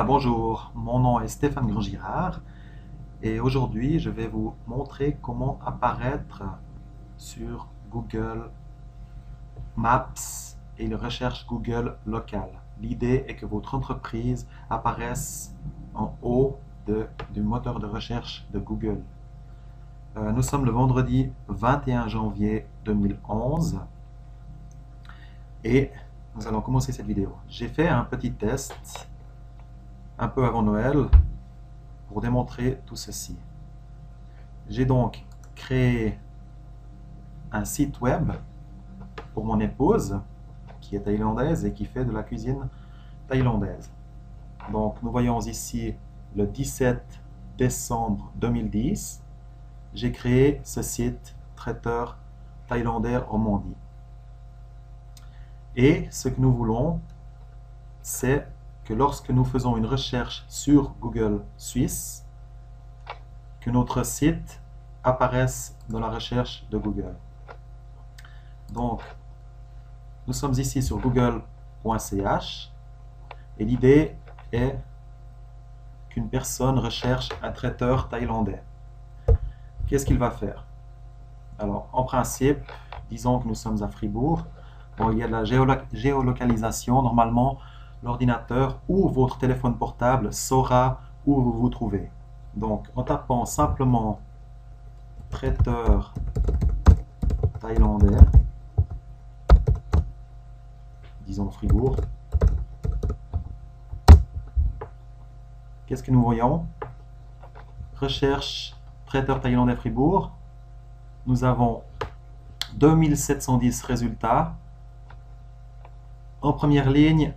Bien, bonjour, mon nom est Stéphane Grand-Girard et aujourd'hui je vais vous montrer comment apparaître sur Google Maps et les recherches Google locales. L'idée est que votre entreprise apparaisse en haut du moteur de recherche de Google. Nous sommes le vendredi 21 janvier 2011 et nous allons commencer cette vidéo. J'ai fait un petit test un peu avant Noël pour démontrer tout ceci. J'ai donc créé un site web pour mon épouse qui est thaïlandaise et qui fait de la cuisine thaïlandaise. Donc nous voyons ici le 17 décembre 2010, j'ai créé ce site traiteur thaïlandais Romandie. Et ce que nous voulons, c'est que lorsque nous faisons une recherche sur Google Suisse, que notre site apparaisse dans la recherche de Google. Donc, nous sommes ici sur google.ch et l'idée est qu'une personne recherche un traiteur thaïlandais. Qu'est-ce qu'il va faire? Alors, en principe, disons que nous sommes à Fribourg. Bon, il y a de la géolocalisation. Normalement, l'ordinateur ou votre téléphone portable saura où vous vous trouvez. Donc, en tapant simplement traiteur thaïlandais, disons Fribourg, qu'est-ce que nous voyons? Recherche traiteur thaïlandais Fribourg. Nous avons 2710 résultats. En première ligne,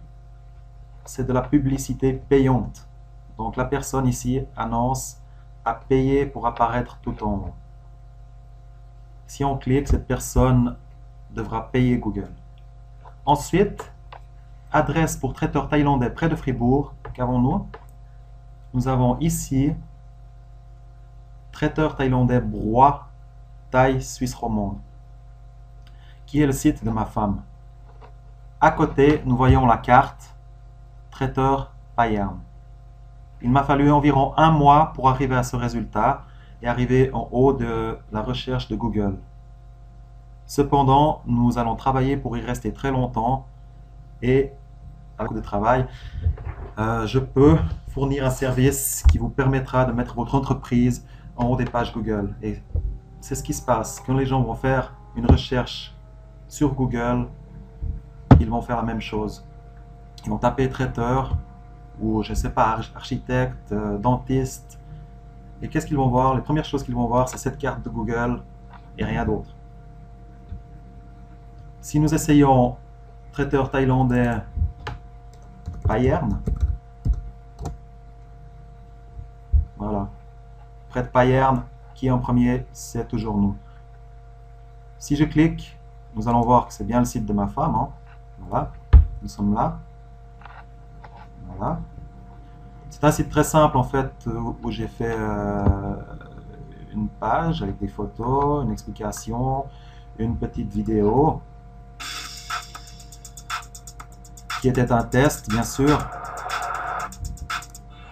c'est de la publicité payante. Donc la personne ici annonce à payer pour apparaître tout en haut. Si on clique, cette personne devra payer Google. Ensuite, adresse pour traiteur thaïlandais près de Fribourg. Qu'avons-nous? Nous avons ici traiteur thaïlandais Broye Thaï Suisse romande, qui est le site de ma femme. À côté, nous voyons la carte traiteur Payerne. Il m'a fallu environ un mois pour arriver à ce résultat et arriver en haut de la recherche de Google. Cependant, nous allons travailler pour y rester très longtemps et à cause de travail, je peux fournir un service qui vous permettra de mettre votre entreprise en haut des pages Google. Et c'est ce qui se passe. Quand les gens vont faire une recherche sur Google, ils vont faire la même chose. Ils vont taper traiteur ou je ne sais pas, architecte, dentiste. Et qu'est-ce qu'ils vont voir? Les premières choses qu'ils vont voir, c'est cette carte de Google et rien d'autre. Si nous essayons traiteur thaïlandais Payerne, voilà, près de Payerne, qui est en premier? C'est toujours nous. Si je clique, nous allons voir que c'est bien le site de ma femme. Hein. Voilà, nous sommes là. Voilà. C'est un site très simple en fait où j'ai fait une page avec des photos, une explication, une petite vidéo qui était un test bien sûr.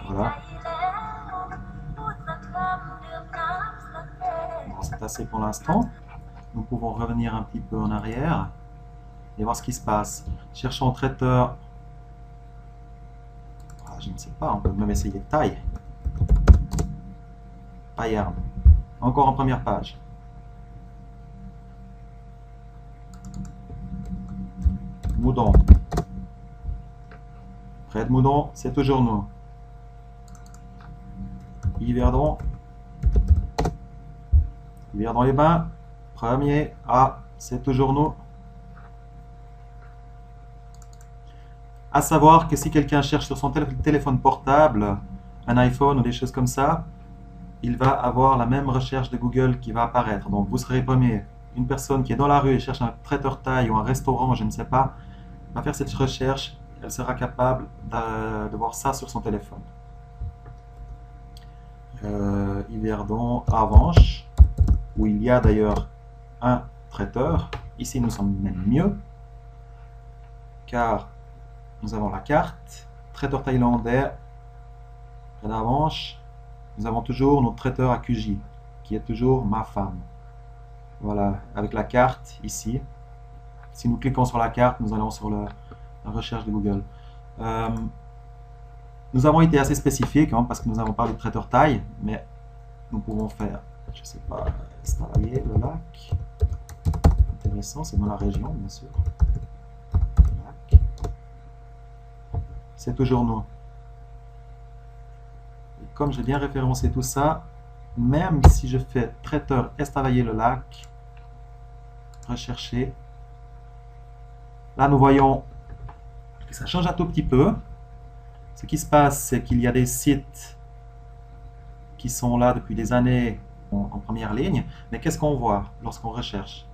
Voilà. Bon, c'est assez pour l'instant. Nous pouvons revenir un petit peu en arrière et voir ce qui se passe. Cherchons traiteur. Je ne sais pas, on peut même essayer taille. Payerne. Encore en première page. Moudon. Près de Moudon, c'est toujours nous. Yverdon. Yverdon-les-Bains. Premier. Ah, c'est toujours nous. À savoir que si quelqu'un cherche sur son téléphone portable, un iPhone ou des choses comme ça, il va avoir la même recherche de Google qui va apparaître. Donc vous serez premier. Une personne qui est dans la rue et cherche un traiteur thaï ou un restaurant, je ne sais pas, va faire cette recherche. Elle sera capable de voir ça sur son téléphone. Yverdon, Avanche, où il y a d'ailleurs un traiteur. Ici nous sommes même mieux, car nous avons la carte, traiteur thaïlandais, Près de la manche, nous avons toujours notre traiteur à QJ, qui est toujours ma femme. Voilà, avec la carte ici. Si nous cliquons sur la carte, nous allons sur la recherche de Google. Nous avons été assez spécifiques parce que nous avons parlé de traiteur taille, mais nous pouvons faire, je ne sais pas, Estavayer, le lac. Intéressant, c'est dans la région, bien sûr. Lac. C'est toujours nous. Et comme j'ai bien référencé tout ça, même si je fais traiteur Estavayer, le lac, rechercher, là nous voyons que ça change un tout petit peu. Ce qui se passe, c'est qu'il y a des sites qui sont là depuis des années en première ligne, mais qu'est-ce qu'on voit lorsqu'on recherche?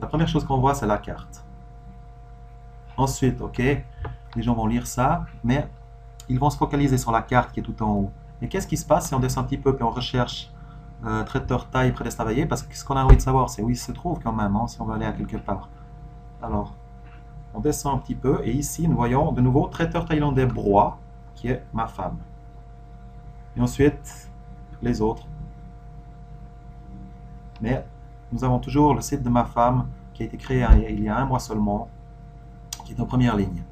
La première chose qu'on voit, c'est la carte. Ensuite, ok, les gens vont lire ça, mais ils vont se focaliser sur la carte qui est tout en haut. Et qu'est-ce qui se passe si on descend un petit peu et on recherche traiteur taille près d'Estavayer? Parce que ce qu'on a envie de savoir, c'est où il se trouve quand même, si on va aller à quelque part. Alors, on descend un petit peu, et ici, nous voyons de nouveau traiteur thaïlandais Broye, qui est ma femme. Et ensuite, les autres. Mais nous avons toujours le site de ma femme qui a été créé il y a un mois seulement, qui est en première ligne.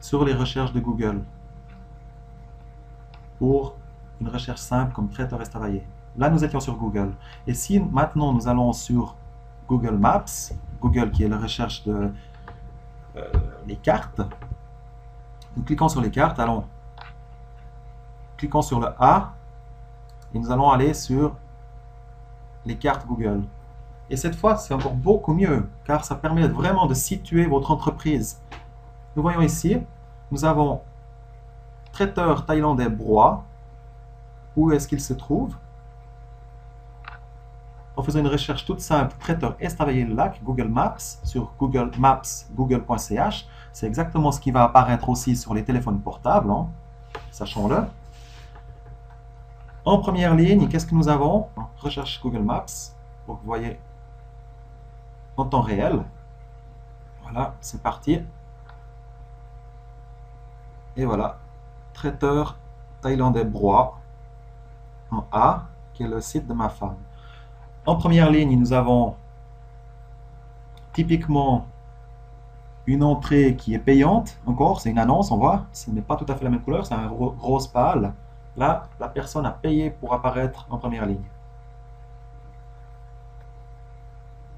Sur les recherches de Google, pour une recherche simple comme traiteur Estavayer. Là, nous étions sur Google. Et si maintenant nous allons sur Google Maps, Google qui est la recherche de les cartes, nous cliquons sur les cartes, cliquons sur le A, et nous allons aller sur les cartes Google. Et cette fois, c'est encore beaucoup mieux, car ça permet vraiment de situer votre entreprise. Nous voyons ici, nous avons traiteur thaïlandais Broye. Où est-ce qu'il se trouve? En faisant une recherche toute simple, traiteur Estavayer le lac, Google Maps, sur Google Maps, google.ch, c'est exactement ce qui va apparaître aussi sur les téléphones portables, sachons-le. En première ligne, qu'est-ce que nous avons? Recherche Google Maps, pour que vous voyez en temps réel. Voilà, c'est parti. Et voilà, traiteur thaïlandais Broye, en A, qui est le site de ma femme. En première ligne, nous avons typiquement une entrée qui est payante. Encore, c'est une annonce, on voit. Ce n'est pas tout à fait la même couleur, c'est un rose pâle. Là, la personne a payé pour apparaître en première ligne.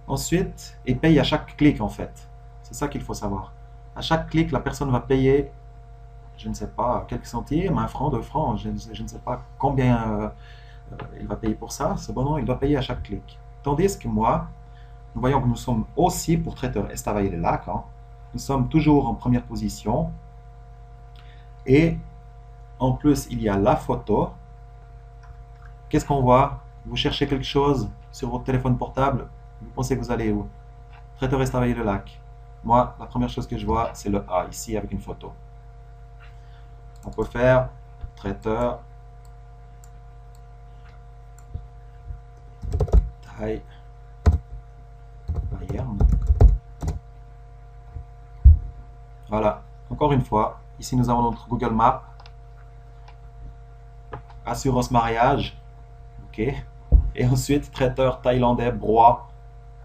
Ensuite, et paye à chaque clic en fait. C'est ça qu'il faut savoir. À chaque clic, la personne va payer, je ne sais pas, quelques centimes, 1 franc, 2 francs, je ne sais pas combien il va payer pour ça. Cependant, il doit payer à chaque clic. Tandis que moi, nous voyons que nous sommes aussi pour traiteur Estavayer le lac. Nous sommes toujours en première position. Et en plus, il y a la photo. Qu'est-ce qu'on voit? Vous cherchez quelque chose sur votre téléphone portable, vous pensez que vous allez où? Traiteur Estavayer le lac. Moi, la première chose que je vois, c'est le A, ici, avec une photo. On peut faire traiteur taille Bayern. Voilà, encore une fois, ici nous avons notre Google Maps. Assurance mariage. Ok. Et ensuite, traiteur thaïlandais Broye.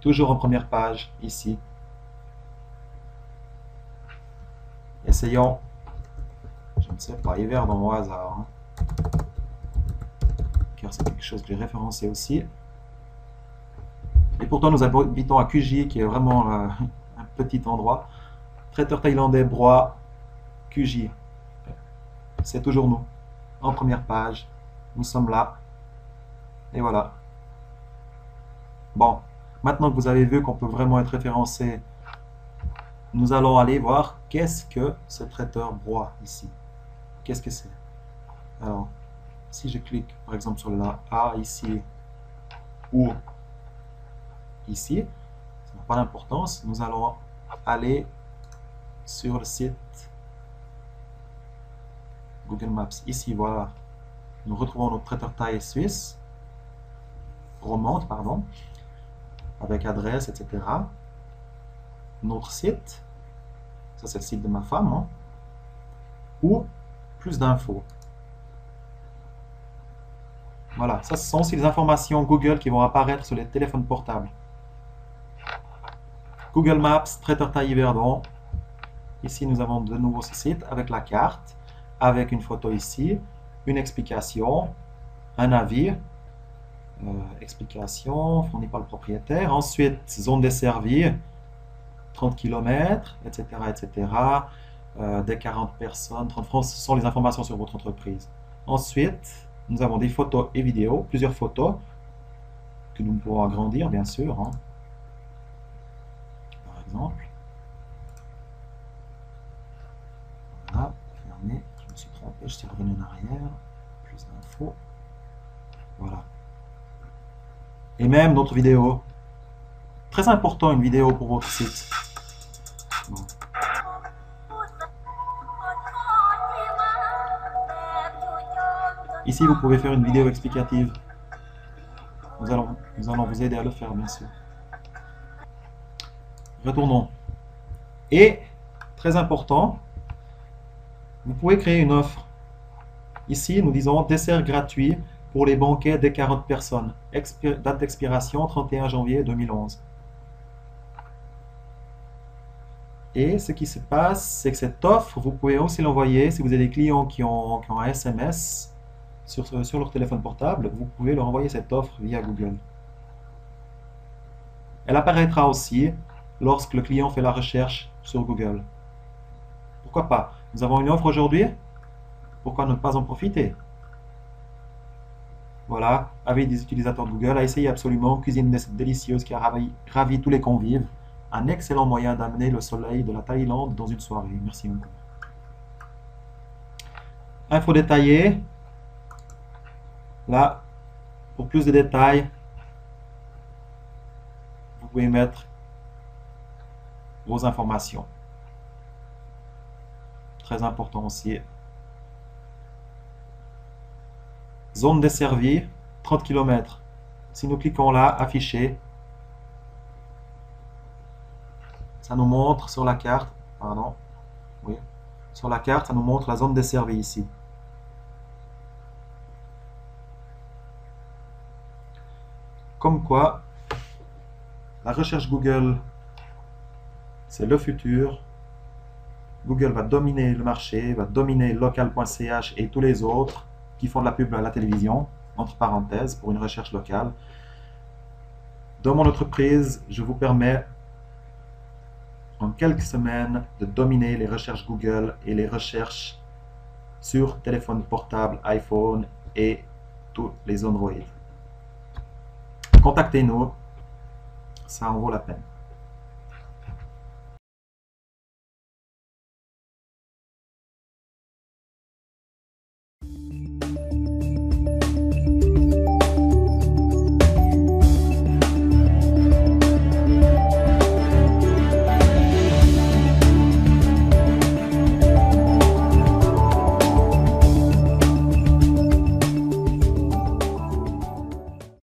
Toujours en première page, ici. Essayons, je ne sais pas, hiver dans au hasard. Car c'est quelque chose que j'ai référencé aussi. Et pourtant, nous habitons à QJ, qui est vraiment un petit endroit. Traiteur thaïlandais Broye, QJ. C'est toujours nous. En première page. Nous sommes là. Et voilà. Bon. Maintenant que vous avez vu qu'on peut vraiment être référencé, nous allons aller voir qu'est-ce que ce traiteur Broye ici. Qu'est-ce que c'est? Alors, si je clique par exemple sur la A ici ou ici, ça n'a pas d'importance. Nous allons aller sur le site Google Maps. Ici, voilà. Nous retrouvons notre traiteur taille suisse, romande, pardon, avec adresse, etc. Notre site, ça c'est le site de ma femme, ou plus d'infos. Voilà, ça ce sont aussi les informations Google qui vont apparaître sur les téléphones portables. Google Maps, traiteur Tailly-Verdon. Ici, nous avons de nouveau ce site avec la carte, avec une photo ici, une explication, un avis, explication fournie par le propriétaire. Ensuite, zone desservie, 30 km, etc., etc. Des 40 personnes, 30 francs, ce sont les informations sur votre entreprise. Ensuite, nous avons des photos et vidéos, plusieurs photos que nous pouvons agrandir, bien sûr, hein. Par exemple. Voilà, fermé, je me suis trompé, je suis revenu en arrière, plus d'infos. Voilà. Et même notre vidéo. Très important, une vidéo pour votre site. Bon. Ici, vous pouvez faire une vidéo explicative. Nous allons vous aider à le faire, bien sûr. Retournons. Et, très important, vous pouvez créer une offre. Ici, nous disons dessert gratuit pour les banquets des 40 personnes. Date d'expiration 31 janvier 2011. Et ce qui se passe, c'est que cette offre, vous pouvez aussi l'envoyer si vous avez des clients qui ont un SMS sur leur téléphone portable, vous pouvez leur envoyer cette offre via Google. Elle apparaîtra aussi lorsque le client fait la recherche sur Google. Pourquoi pas? Nous avons une offre aujourd'hui, pourquoi ne pas en profiter? Voilà, avis des utilisateurs de Google, à essayer absolument, cuisine délicieuse qui a ravi tous les convives. Un excellent moyen d'amener le soleil de la Thaïlande dans une soirée. Merci beaucoup. Info détaillée. Là, pour plus de détails, vous pouvez mettre vos informations. Très important aussi. Zone desservie, 30 km. Si nous cliquons là, afficher, ça nous montre sur la carte, pardon, oui, sur la carte, ça nous montre la zone desservie ici. Comme quoi, la recherche Google, c'est le futur. Google va dominer le marché, va dominer local.ch et tous les autres qui font de la pub à la télévision, entre parenthèses, pour une recherche locale. Dans mon entreprise, je vous permets en quelques semaines de dominer les recherches Google et les recherches sur téléphone portable, iPhone et tous les Android. Contactez-nous, ça en vaut la peine.